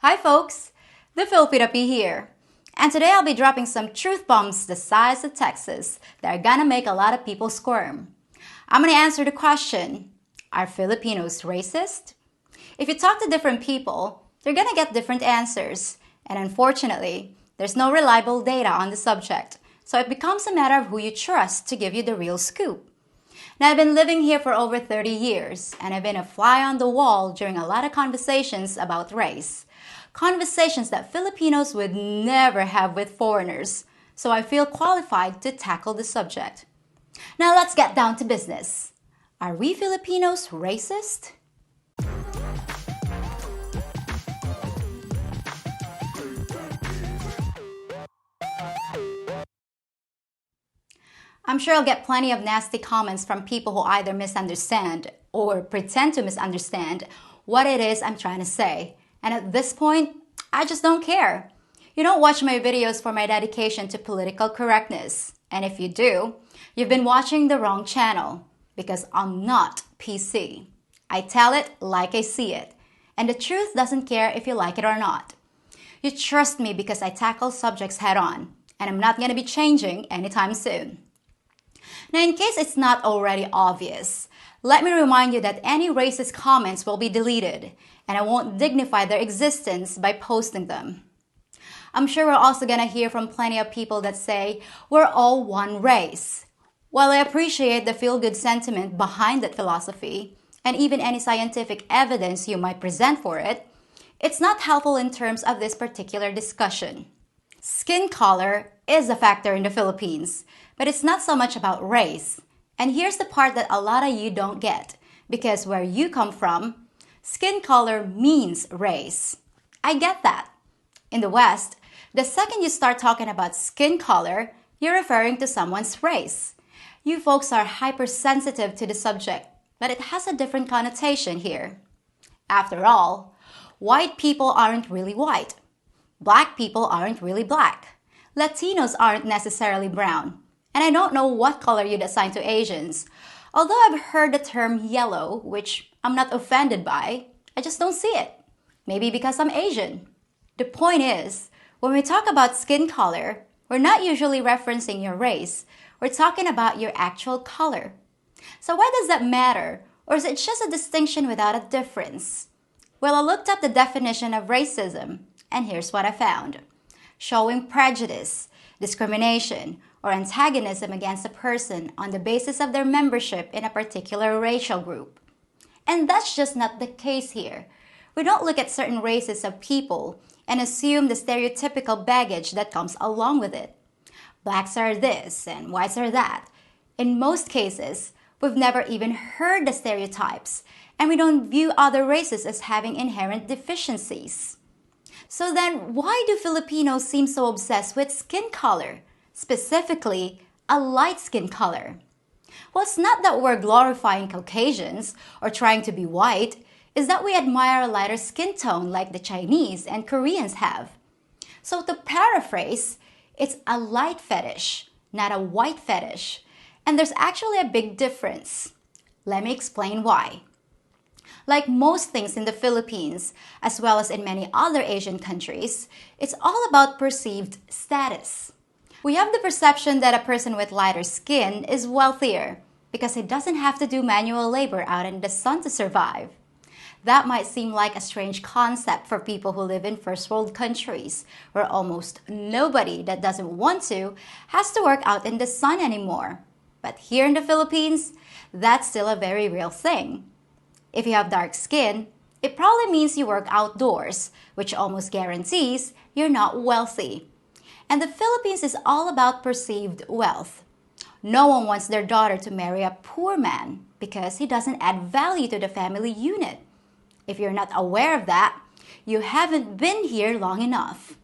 Hi folks, the Filipina here. And today I'll be dropping some truth bombs the size of Texas that are gonna make a lot of people squirm. I'm gonna answer the question, are Filipinos racist? If you talk to different people, you're gonna get different answers. And unfortunately, there's no reliable data on the subject. So it becomes a matter of who you trust to give you the real scoop. Now, I've been living here for over 30 years, and I've been a fly on the wall during a lot of conversations about race. Conversations that Filipinos would never have with foreigners, so I feel qualified to tackle the subject. Now let's get down to business. Are we Filipinos racist? I'm sure I'll get plenty of nasty comments from people who either misunderstand or pretend to misunderstand what it is I'm trying to say. And at this point, I just don't care. You don't watch my videos for my dedication to political correctness. And if you do, you've been watching the wrong channel because I'm not PC. I tell it like I see it. And the truth doesn't care if you like it or not. You trust me because I tackle subjects head on. And I'm not going to be changing anytime soon. Now, in case it's not already obvious, let me remind you that any racist comments will be deleted, and I won't dignify their existence by posting them. I'm sure we're also going to hear from plenty of people that say, we're all one race. While I appreciate the feel-good sentiment behind that philosophy, and even any scientific evidence you might present for it, it's not helpful in terms of this particular discussion. Skin color is a factor in the Philippines, but it's not so much about race. And here's the part that a lot of you don't get, because where you come from, skin color means race. I get that. In the West, the second you start talking about skin color, you're referring to someone's race. You folks are hypersensitive to the subject, but it has a different connotation here. After all, white people aren't really white. Black people aren't really black. Latinos aren't necessarily brown. And I don't know what color you'd assign to Asians. Although I've heard the term yellow, which I'm not offended by, I just don't see it. Maybe because I'm Asian. The point is, when we talk about skin color, we're not usually referencing your race. We're talking about your actual color. So why does that matter? Or is it just a distinction without a difference? Well, I looked up the definition of racism, and here's what I found. Showing prejudice, discrimination, or antagonism against a person on the basis of their membership in a particular racial group. And that's just not the case here. We don't look at certain races of people and assume the stereotypical baggage that comes along with it. Blacks are this and whites are that. In most cases, we've never even heard the stereotypes, and we don't view other races as having inherent deficiencies. So then, why do Filipinos seem so obsessed with skin color? Specifically, a light skin color. Well, it's not that we're glorifying Caucasians or trying to be white, it's that we admire a lighter skin tone like the Chinese and Koreans have. So to paraphrase, it's a light fetish, not a white fetish. And there's actually a big difference. Let me explain why. Like most things in the Philippines, as well as in many other Asian countries, it's all about perceived status. We have the perception that a person with lighter skin is wealthier because he doesn't have to do manual labor out in the sun to survive. That might seem like a strange concept for people who live in first world countries, where almost nobody that doesn't want to has to work out in the sun anymore. But here in the Philippines, that's still a very real thing. If you have dark skin, it probably means you work outdoors, which almost guarantees you're not wealthy. And the Philippines is all about perceived wealth. No one wants their daughter to marry a poor man because he doesn't add value to the family unit. If you're not aware of that, you haven't been here long enough.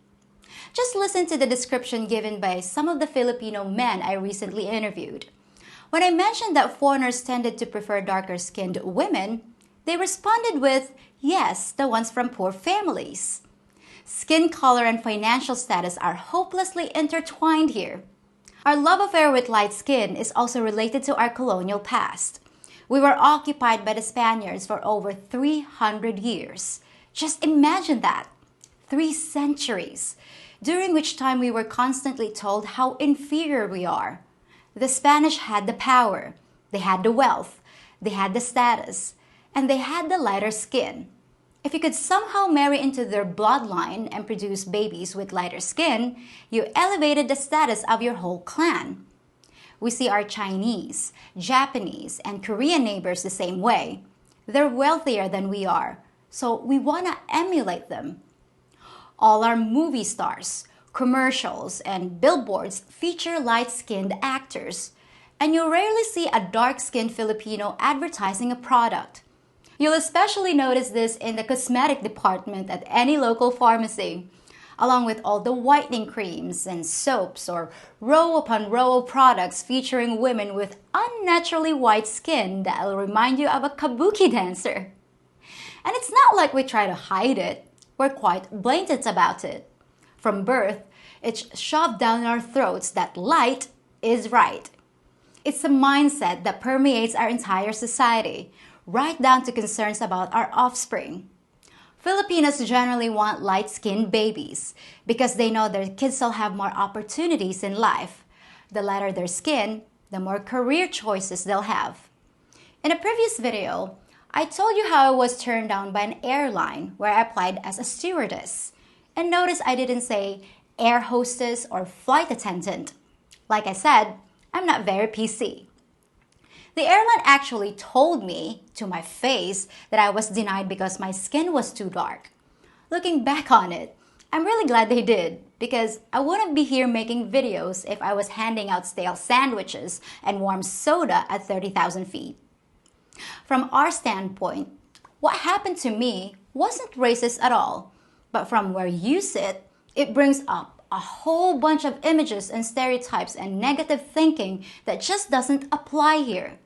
Just listen to the description given by some of the Filipino men I recently interviewed. When I mentioned that foreigners tended to prefer darker-skinned women, they responded with, yes, the ones from poor families. Skin color and financial status are hopelessly intertwined here. Our love affair with light skin is also related to our colonial past. We were occupied by the Spaniards for over 300 years. Just imagine that. 3 centuries, during which time we were constantly told how inferior we are. The Spanish had the power, they had the wealth, they had the status, and they had the lighter skin. If you could somehow marry into their bloodline and produce babies with lighter skin, you elevated the status of your whole clan. We see our Chinese, Japanese, and Korean neighbors the same way. They're wealthier than we are, so we want to emulate them. All our movie stars, commercials, and billboards feature light-skinned actors, and you'll rarely see a dark-skinned Filipino advertising a product. You'll especially notice this in the cosmetic department at any local pharmacy, along with all the whitening creams and soaps or row upon row of products featuring women with unnaturally white skin that'll remind you of a kabuki dancer. And it's not like we try to hide it. We're quite blatant about it. From birth, it's shoved down our throats that light is right. It's a mindset that permeates our entire society, right down to concerns about our offspring. Filipinos generally want light-skinned babies because they know their kids will have more opportunities in life. The lighter their skin, the more career choices they'll have. In a previous video, I told you how I was turned down by an airline where I applied as a stewardess. And notice I didn't say air hostess or flight attendant. Like I said, I'm not very PC. The airline actually told me to my face that I was denied because my skin was too dark. Looking back on it, I'm really glad they did because I wouldn't be here making videos if I was handing out stale sandwiches and warm soda at 30,000 feet. From our standpoint, what happened to me wasn't racist at all, but from where you sit, it brings up a whole bunch of images and stereotypes and negative thinking that just doesn't apply here.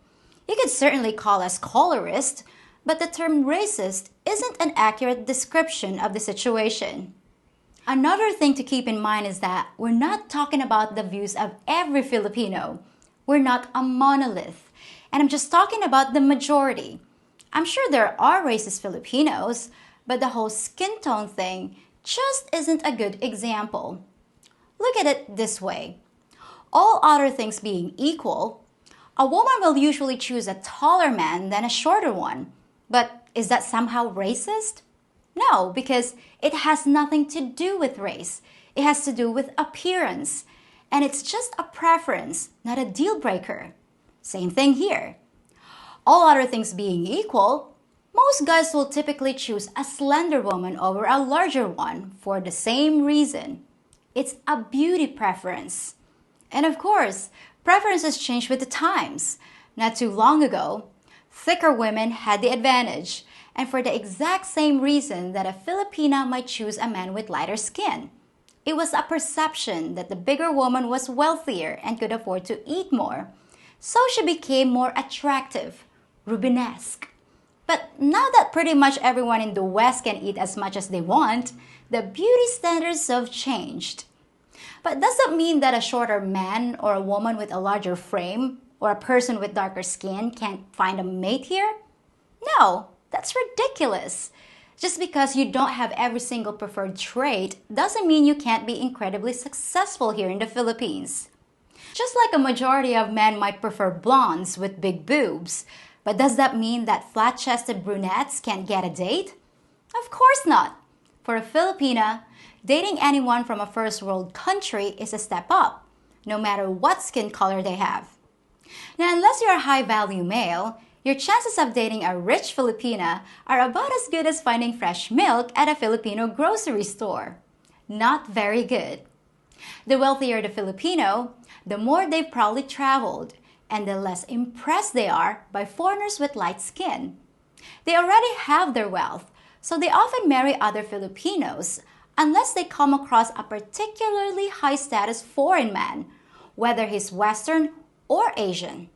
You could certainly call us colorist, but the term racist isn't an accurate description of the situation. Another thing to keep in mind is that we're not talking about the views of every Filipino. We're not a monolith, and I'm just talking about the majority. I'm sure there are racist Filipinos, but the whole skin tone thing just isn't a good example. Look at it this way. All other things being equal, a woman will usually choose a taller man than a shorter one. But is that somehow racist? No, because it has nothing to do with race. It has to do with appearance. And it's just a preference, not a deal breaker. Same thing here. All other things being equal, most guys will typically choose a slender woman over a larger one for the same reason. It's a beauty preference. And of course, preferences change with the times. Not too long ago, thicker women had the advantage, and for the exact same reason that a Filipina might choose a man with lighter skin. It was a perception that the bigger woman was wealthier and could afford to eat more. So she became more attractive, Rubenesque. But now that pretty much everyone in the West can eat as much as they want, the beauty standards have changed. But does that mean that a shorter man or a woman with a larger frame or a person with darker skin can't find a mate here? No, that's ridiculous. Just because you don't have every single preferred trait doesn't mean you can't be incredibly successful here in the Philippines. Just like a majority of men might prefer blondes with big boobs, but does that mean that flat-chested brunettes can't get a date? Of course not. For a Filipina, dating anyone from a first world country is a step up, no matter what skin color they have. Now, unless you're a high-value male, your chances of dating a rich Filipina are about as good as finding fresh milk at a Filipino grocery store. Not very good. The wealthier the Filipino, the more they've probably traveled, and the less impressed they are by foreigners with light skin. They already have their wealth, so they often marry other Filipinos unless they come across a particularly high-status foreign man, whether he's Western or Asian.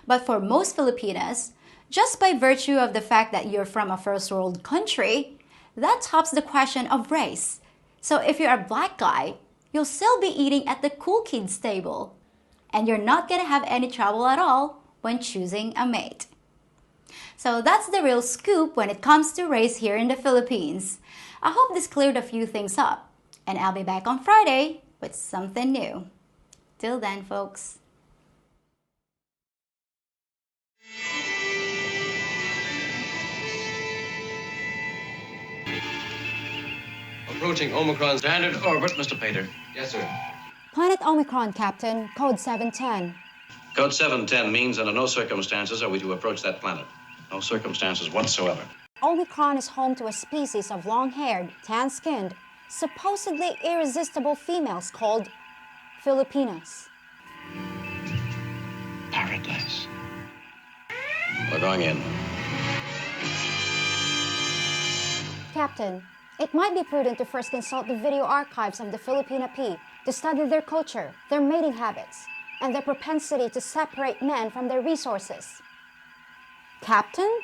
But for most Filipinas, just by virtue of the fact that you're from a first-world country, that tops the question of race. So if you're a black guy, you'll still be eating at the cool kids table, and you're not going to have any trouble at all when choosing a mate. So that's the real scoop when it comes to race here in the Philippines. I hope this cleared a few things up, and I'll be back on Friday with something new. Till then, folks. Approaching Omicron standard orbit, Mr. Pater. Yes, sir. Planet Omicron, Captain. Code 710. Code 710 means under no circumstances are we to approach that planet. No circumstances whatsoever. Omicron is home to a species of long-haired, tan-skinned, supposedly irresistible females called Filipinas. Paradise. We're going in. Captain, it might be prudent to first consult the video archives of the Filipina P to study their culture, their mating habits, and their propensity to separate men from their resources. Captain?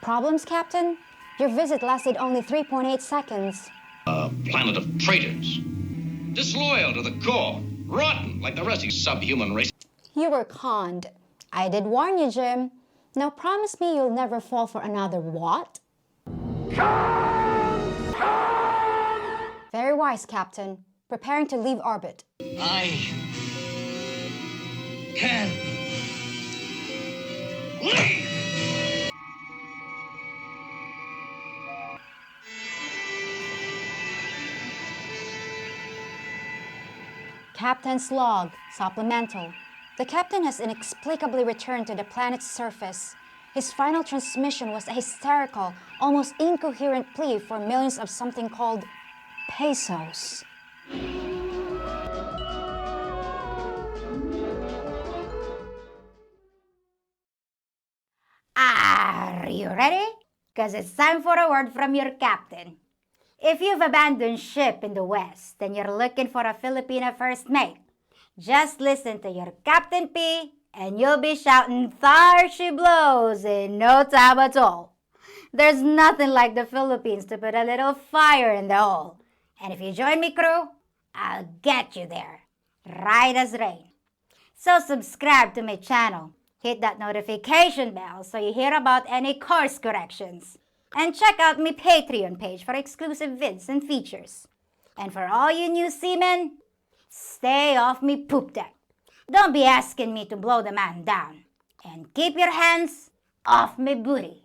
Problems, Captain? Your visit lasted only 3.8 seconds. A planet of traitors. Disloyal to the core. Rotten like the rest of you subhuman race. You were conned. I did warn you, Jim. Now promise me you'll never fall for another what? Very wise, Captain. Preparing to leave orbit. I can leave. Captain's log, supplemental. The captain has inexplicably returned to the planet's surface. His final transmission was a hysterical, almost incoherent plea for millions of something called pesos. Are you ready? Because it's time for a word from your captain. If you've abandoned ship in the West and you're looking for a Filipina first mate, just listen to your Captain P and you'll be shouting "Thar she blows" in no time at all. There's nothing like the Philippines to put a little fire in the hole. And if you join me, crew, I'll get you there, right as rain. So subscribe to my channel. Hit that notification bell so you hear about any course corrections. And check out my Patreon page for exclusive vids and features. And for all you new seamen, stay off me poop deck. Don't be asking me to blow the man down. And keep your hands off me booty.